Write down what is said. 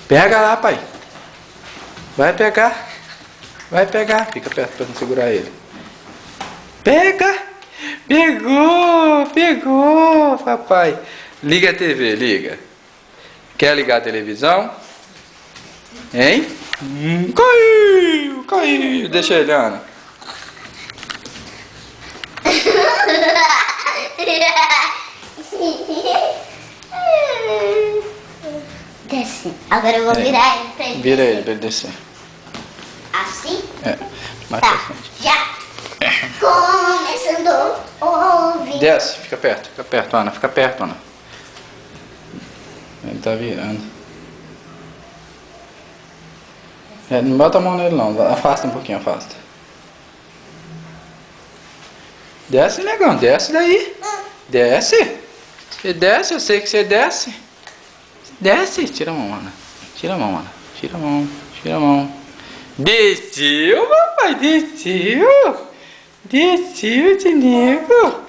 Pega lá, pai. Vai pegar. Vai pegar. Fica perto pra não segurar ele. Pega. Pegou. Pegou, papai. Liga a TV, liga. Quer ligar a televisão? Hein? Caiu. Caiu. Deixa ele, Ana. Desce. Agora eu vou virar ele pra ele. Vira ele pra ele descer. Assim? É. Mais Tá. pra frente. Já. Começando o vídeo. Desce, fica perto, Ana, fica perto, Ana. Ele tá virando. É, não bota a mão nele não, afasta um pouquinho, afasta. Desce, negão, desce daí. Desce. Você desce, eu sei que você desce. Desce, tira a mão, Ana. Tira a mão, Ana. Tira a mão, tira a mão. Desceu, papai, desceu. Desceu, Tinego.